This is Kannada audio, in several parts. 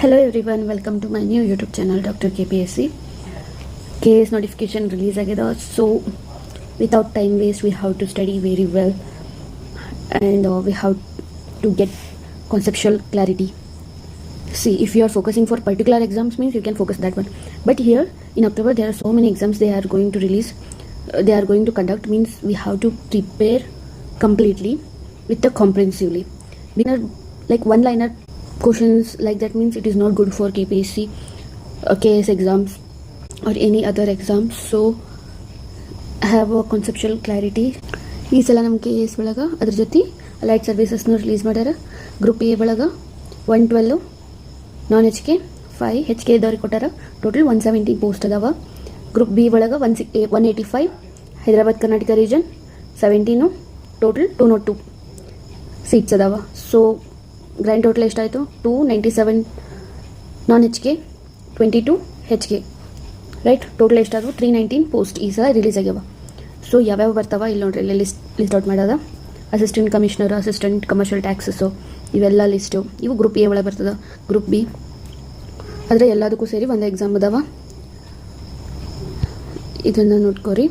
Hello everyone, welcome to my new YouTube channel Dr. KPSC. KS notification release agada, so without time waste we have to study very well and we have to get conceptual clarity. See, if you are focusing for particular exams means you can focus that one, but here in October there are so many exams they are going to release, they are going to conduct, means we have to prepare completely with the comprehensively. Winner like one liner questions like that means it is not good for KPSC, KS exams or any other exams. So have a conceptual clarity. ಈ ಸಲ ನಮ್ಮ KS ಒಳಗೆ ಅದ್ರ ಜೊತೆ ಅಲೈಡ್ ಸರ್ವಿಸಸ್ನ ರಿಲೀಸ್ ಮಾಡ್ಯಾರ. ಗ್ರೂಪ್ ಎ ಒಳಗೆ 112, ನಾನ್ HK 5, HK ಇದ್ದವ್ರಿಗೆ ಕೊಟ್ಟಾರ. ಟೋಟಲ್ 170 ಪೋಸ್ಟ್ ಅದಾವ. ಗ್ರೂಪ್ ಬಿ ಒಳಗೆ 185, Hyderabad Karnataka region 17, total 202 seats ಅದಾವ. ಸೊ ಗ್ರ್ಯಾಂಡ್ ಟೋಟಲ್ ಎಷ್ಟಾಯಿತು? 297 non HK, 22 HK, right. Total ಎಷ್ಟಾದವು? 319 ಪೋಸ್ಟ್ ಈ ಸಲ ರಿಲೀಸ್ ಆಗ್ಯಾವ. ಸೊ ಯಾವ್ಯಾವ ಬರ್ತಾವ ಇಲ್ಲಿ ನೋಡ್ರಿ, ಇಲ್ಲಿ ಲಿಸ್ಟ್ ಔಟ್ ಮಾಡೋದ. Assistant commissioner, assistant commercial taxes, ಇವೆಲ್ಲ ಲಿಸ್ಟು. ಇವು ಗ್ರೂಪ್ ಎ ಒಳಗೆ ಬರ್ತದೆ. ಗ್ರೂಪ್ ಬಿ ಆದರೆ ಎಲ್ಲದಕ್ಕೂ ಸೇರಿ ಒಂದು ಎಕ್ಸಾಮ್ ಅದಾವ. ಇದನ್ನು ನೋಡ್ಕೊರಿ,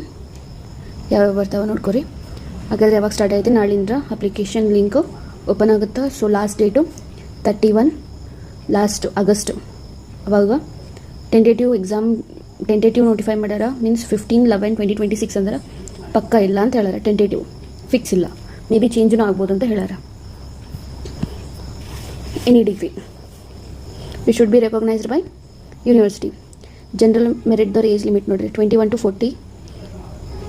ಯಾವ್ಯಾವ ಬರ್ತಾವ ನೋಡ್ಕೊರಿ. ಹಾಗಾದರೆ ಯಾವಾಗ ಸ್ಟಾರ್ಟ್ ಆಯಿತು? ನಾಳಿಂದ ಅಪ್ಲಿಕೇಶನ್ ಲಿಂಕು ಓಪನ್ ಆಗುತ್ತೆ. So last date 31 last August. ಅವಾಗ ಟೆಂಟೇಟಿವ್ ನೋಟಿಫೈ ಮಾಡ್ಯಾರ. ಮೀನ್ಸ್ 15/11/2026 ಅಂದ್ರೆ ಪಕ್ಕ ಇಲ್ಲ ಅಂತ ಹೇಳ್ಯಾರ. ಟೆಂಟೇಟಿವ್ ಫಿಕ್ಸ್ ಇಲ್ಲ, ಮೇ ಬಿ ಚೇಂಜೂ ಆಗ್ಬೋದು ಅಂತ ಹೇಳ್ಯಾರ. Any degree we should be recognised by university. General ಮೆರಿಟ್ದವ್ರ ಏಜ್ ಲಿಮಿಟ್ ನೋಡಿರಿ 21 to 40,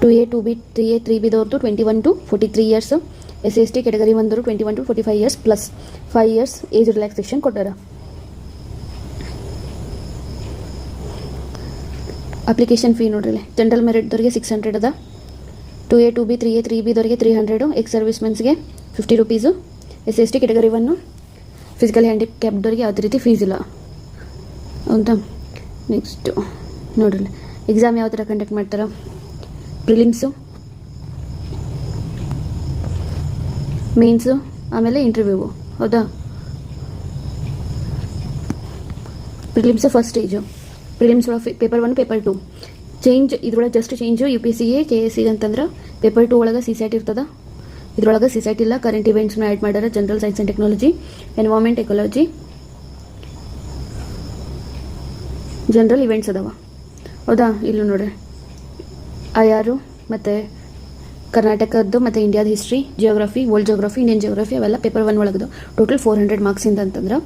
2A 2B 3A 3Bದವ್ರದ್ದು 21 to 43 ಇಯರ್ಸ್. SC/ST ಕೆಟಗರಿ 1ದವರು 21 to 45 years plus 5 years age relaxation ಕೊಟ್ಟಾರ. ಅಪ್ಲಿಕೇಶನ್ ಫೀ ನೋಡ್ರಿ, ಜನರಲ್ ಮೆರಿಟ್ದವ್ರಿಗೆ 600 ಅದ. 2A 2B 3A 3Bದವ್ರಿಗೆ 300, ಎಕ್ಸ್ ಸರ್ವಿಸ್ ಮೆನ್ಸ್ಗೆ 50 ರೂಪೀಸು. SC/ST ಕೆಟಗರಿ 1, ಫಿಸಿಕಲ್ ಹ್ಯಾಂಡಿಕ್ಯಾಪ್ದವ್ರಿಗೆ ಯಾವುದೇ ರೀತಿ ಫೀಸ್ ಇಲ್ಲ ಅಂತ. ನೆಕ್ಸ್ಟು ನೋಡ್ರಿ, ಎಕ್ಸಾಮ್ ಯಾವ ಥರ ಕಂಡಕ್ಟ್ ಮಾಡ್ತಾರೆ? ಪ್ರಿಲಿಮ್ಸು, ಮೇನ್ಸು, ಆಮೇಲೆ ಇಂಟರ್ವ್ಯೂವು. ಹೌದಾ? Prelims first stage. ಪ್ರಿಲಿಮ್ಸ್ ಒಳಗೆ ಪೇಪರ್ 1 ಪೇಪರ್ 2 ಚೇಂಜ್. ಇದ್ರೊಳಗೆ ಜಸ್ಟ್ ಚೇಂಜು UPSCಗೆ KSCಗೆ ಅಂತಂದ್ರೆ ಪೇಪರ್ 2 ಒಳಗೆ CSAT ಇರ್ತದೆ. ಇದ್ರೊಳಗೆ CSAT ಇಲ್ಲ. ಕರೆಂಟ್ ಇವೆಂಟ್ಸ್ನ ಆ್ಯಡ್ ಮಾಡ್ಯಾರ. General science and technology, environment, ecology, general events ಅದಾವ. ಹೌದಾ? ಇಲ್ಲೂ ನೋಡ್ರಿ, IR ಮತ್ತು ಕರ್ನಾಟಕದ್ದು ಮತ್ತು ಇಂಡಿಯಾದ history, geography, world geography, Indian geography ಅವೆಲ್ಲ ಪೇಪರ್ 1 ಒಳಗದು. ಟೋಟಲ್ 400 ಮಾರ್ಕ್ಸಿಂದ ಅಂತಂದ್ರೆ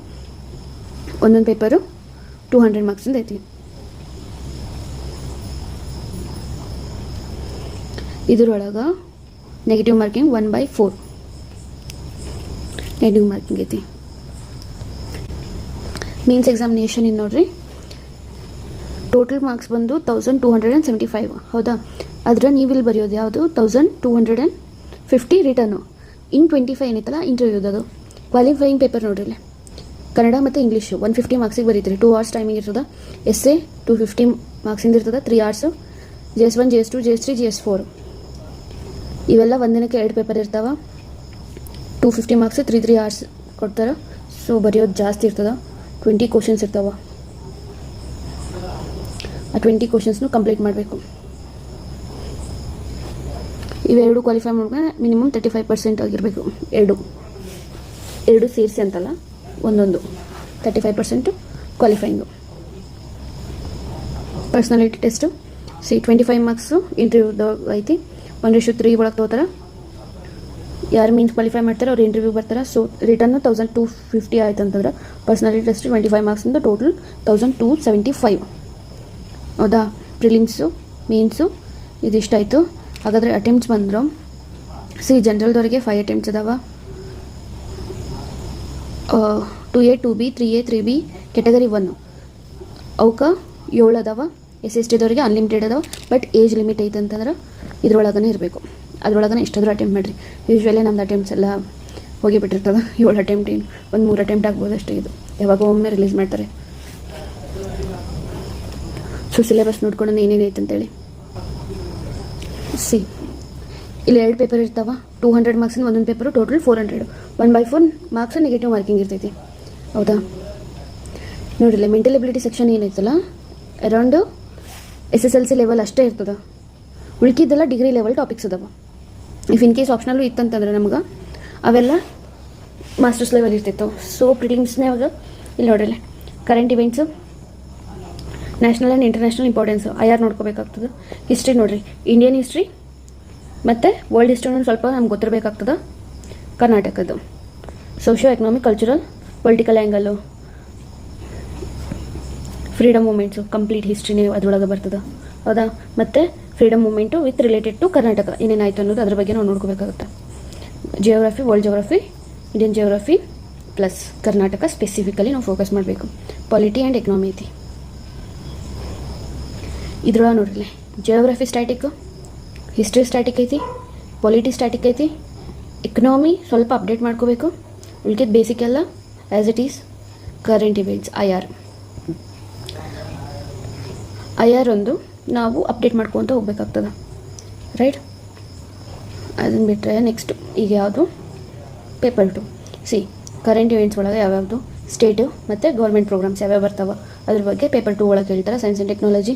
ಒಂದೊಂದು ಪೇಪರು 200 ಮಾರ್ಕ್ಸಿಂದ ಐತಿ. ಇದ್ರೊಳಗೆ ನೆಗೆಟಿವ್ ಮಾರ್ಕಿಂಗ್ 1/4 ನೆಗೆಟಿವ್ ಮಾರ್ಕಿಂಗ್ ಐತಿ. ಮೀನ್ಸ್ ಎಕ್ಸಾಮಿನೇಷನ್ ಇನ್ನು ನೋಡ್ರಿ, ಟೋಟಲ್ ಮಾರ್ಕ್ಸ್ ಬಂದು 1275. ಹೌದಾ? ಆದರೆ ನೀವು ಇಲ್ಲಿ ಬರೆಯೋದು ಯಾವುದು? 1250 ರಿಟರ್ನು. 25 ಏನೈತಲ್ಲ ಇಂಟರ್ವ್ಯೂದದು. ಕ್ವಾಲಿಫೈಯಿಂಗ್ ಪೇಪರ್ ನೋಡ್ರಿ, ಇಲ್ಲಿ ಕನ್ನಡ ಮತ್ತು ಇಂಗ್ಲೀಷು 150 ಮಾರ್ಕ್ಸಿಗೆ ಬರೀತೀರಿ. 2 hours ಟೈಮಿಂಗ್ ಇರ್ತದೆ. ಎಸ್ಸೆ 250 ಮಾರ್ಕ್ಸಿಂದ ಇರ್ತದೆ, 3 hours. GS1 GS2 GS3 GS4 ಇವೆಲ್ಲ ಒಂದಿನಕ್ಕೆ 2 ಪೇಪರ್ ಇರ್ತಾವೆ. 250 ಮಾರ್ಕ್ಸ್ 3 hours ಕೊಡ್ತಾರೆ. ಸೊ ಬರೆಯೋದು ಜಾಸ್ತಿ ಇರ್ತದೆ. 20 ಕ್ವಶನ್ಸ್ ಇರ್ತಾವೆ. ಆ 20 ಕ್ವಶನ್ಸ್ನು ಕಂಪ್ಲೀಟ್ ಮಾಡಬೇಕು. ಇವೆರಡು ಕ್ವಾಲಿಫೈ ಮಾಡ್ಕೊಂಡು ಮಿನಿಮಮ್ 35% ಆಗಿರಬೇಕು. ಎರಡು ಸೇರಿಸಿ ಅಂತಲ್ಲ, ಒಂದೊಂದು 35% ಕ್ವಾಲಿಫೈಯಿಂಗು. ಪರ್ಸ್ನಾಲಿಟಿ ಟೆಸ್ಟು 25 ಮಾರ್ಕ್ಸು ಇಂಟರ್ವ್ಯೂದಾಗ ಐತಿ. 1:3 ಒಳಗೆ ತೊಗೋತಾರೆ. ಯಾರು ಮೀನ್ಸ್ ಕ್ವಾಲಿಫೈ ಮಾಡ್ತಾರೆ ಅವ್ರು ಇಂಟರ್ವ್ಯೂ ಬರ್ತಾರೆ. ಸೊ ರಿಟರ್ನು 1250 ಆಯ್ತು ಅಂತಂದ್ರೆ ಪರ್ಸ್ನಾಲಿಟಿ ಟೆಸ್ಟ್ 25 ಮಾರ್ಕ್ಸಿಂದ ಟೋಟಲ್ 1275. ಹೌದಾ? ಪ್ರಿಲಿಮ್ಸು, ಮೇನ್ಸು ಇದಿಷ್ಟಾಯಿತು. ಹಾಗಾದರೆ ಅಟೆಂಪ್ಟ್ಸ್ ಬಂದರು. ಜನರಲ್ದವರಿಗೆ 5 ಅಟೆಂಪ್ಟ್ಸ್ ಅದಾವ. 2A 2B 3A 3B category 1 ಅವಕ್ಕೆ 7 ಅದಾವ. SC/STದವರಿಗೆ ಅನ್ಲಿಮಿಟೆಡ್ ಅದಾವ. ಬಟ್ ಏಜ್ ಲಿಮಿಟ್ ಐತೆ ಅಂತಂದ್ರೆ ಇದ್ರೊಳಗನೆ ಇರಬೇಕು. ಅದ್ರೊಳಗನೆ ಎಷ್ಟಾದರೂ ಅಟೆಂಪ್ಟ್ ಮಾಡಿರಿ. ಯೂಶ್ವಲಿ ನಮ್ದು ಅಟೆಂಪ್ಟ್ಸ್ ಎಲ್ಲ ಹೋಗಿಬಿಟ್ಟಿರ್ತದೆ. 7 ಅಟೆಂಪ್ಟ್ ಏನು, ಒಂದು 3 ಅಟೆಂಪ್ಟ್ ಆಗ್ಬೋದು ಅಷ್ಟೇ. ಇದು ಯಾವಾಗ ಒಮ್ಮೆ ರಿಲೀಸ್ ಮಾಡ್ತಾರೆ. ಸೊ ಸಿಲೆಬಸ್ ನೋಡ್ಕೊಂಡು ಏನೇನೈತೆ ಅಂತೇಳಿ ಇಲ್ಲಿ 2 ಪೇಪರ್ ಇರ್ತಾವೆ. 200 ಮಾರ್ಕ್ಸಿನ ಒಂದೊಂದು paper, total 400. 1/4 marks negative marking ಇರ್ತೈತಿ. ಹೌದಾ? ನೋಡಿರಲಿ ಮೆಂಟಲ್ ಎಬಿಲಿಟಿ ಸೆಕ್ಷನ್ ಏನೈತಲ್ಲ ಅರೌಂಡು SSLC ಲೆವೆಲ್ ಅಷ್ಟೇ ಇರ್ತದೆ. ಉಳ್ಕಿದ್ದೆಲ್ಲ ಡಿಗ್ರಿ ಲೆವೆಲ್ ಟಾಪಿಕ್ಸ್ ಅದಾವ. ಇಫ್ ಇನ್ ಕೇಸ್ ಆಪ್ಷನಲ್ಲೂ ಇತ್ತಂತಂದ್ರೆ ನಮ್ಗೆ ಅವೆಲ್ಲ ಮಾಸ್ಟರ್ಸ್ ಲೆವೆಲ್ ಇರ್ತಿತ್ತು. ಸೊ ಪ್ರಿಲಿಮ್ಸ್ನಾಗ ಇಲ್ಲಿ ನೋಡಿರಲಿ current events, national and international importance IR ನೋಡ್ಕೋಬೇಕಾಗ್ತದೆ. ಹಿಸ್ಟ್ರಿ ನೋಡಿರಿ, ಇಂಡಿಯನ್ ಹಿಸ್ಟ್ರಿ ಮತ್ತು ವರ್ಲ್ಡ್ ಹಿಸ್ಟ್ರಿನೂ ಸ್ವಲ್ಪ ನಮ್ಗೆ ಗೊತ್ತಿರಬೇಕಾಗ್ತದೆ. ಕರ್ನಾಟಕದ್ದು socio economic, cultural, political angle, freedom movements complete ಹಿಸ್ಟ್ರಿನೇ ಅದರೊಳಗೆ ಬರ್ತದೆ, ಹೌದಾ. ಮತ್ತು freedom movement with related to Karnataka ಏನೇನಾಯಿತು ಅನ್ನೋದು ಅದ್ರ ಬಗ್ಗೆ ನಾವು ನೋಡ್ಕೋಬೇಕಾಗುತ್ತೆ. Geography, world geography, Indian geography plus Karnataka specifically ನಾವು ಫೋಕಸ್ ಮಾಡಬೇಕು. ಪಾಲಿಟಿ ಆ್ಯಂಡ್ ಎಕನಾಮಿ ಐತಿ ಇದ್ರೊಳಗೆ ನೋಡ್ರಿ. ಜಿಯೋಗ್ರಫಿ ಸ್ಟ್ಯಾಟಿಕ್, ಹಿಸ್ಟ್ರಿ ಸ್ಟ್ಯಾಟಿಕ್ ಐತಿ, ಪಾಲಿಟಿ ಸ್ಟ್ಯಾಟಿಕ್ ಐತಿ, ಎಕನಾಮಿ ಸ್ವಲ್ಪ ಅಪ್ಡೇಟ್ ಮಾಡ್ಕೋಬೇಕು. ಉಳ್ಕಿದ ಬೇಸಿಕ್ ಎಲ್ಲ as it is. Current events IR ಒಂದು ನಾವು ಅಪ್ಡೇಟ್ ಮಾಡ್ಕೊತ ಹೋಗ್ಬೇಕಾಗ್ತದೆ, ರೈಟ್. ಅದನ್ನು ಬಿಟ್ಟರೆ ನೆಕ್ಸ್ಟು ಈಗ ಯಾವುದು ಪೇಪರ್ 2 ಕರೆಂಟ್ ಇವೆಂಟ್ಸ್ ಒಳಗೆ ಯಾವ್ಯಾವುದು ಸ್ಟೇಟು ಮತ್ತು ಗೌರ್ಮೆಂಟ್ ಪ್ರೋಗ್ರಾಮ್ಸ್ ಯಾವ್ಯಾವ ಬರ್ತಾವೆ ಅದ್ರ ಬಗ್ಗೆ ಪೇಪರ್ 2 ಒಳಗೆ ಹೇಳ್ತಾರೆ. Science and technology,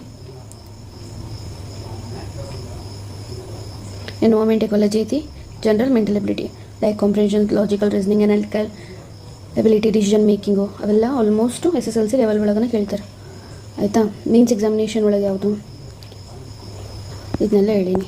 environment ecology ಐತಿ, general mental ability like comprehension, logical reasoning, analytical ability, decision making ಅವೆಲ್ಲ ಆಲ್ಮೋಸ್ಟು SSLC ಲೆವೆಲ್ ಒಳಗನೆ ಕೇಳ್ತಾರೆ, ಆಯಿತಾ. ಮೀನ್ಸ್ ಎಕ್ಸಾಮಿನೇಷನ್ ಒಳಗೆ ಯಾವುದು ಇದನ್ನೆಲ್ಲ ಹೇಳೀನಿ.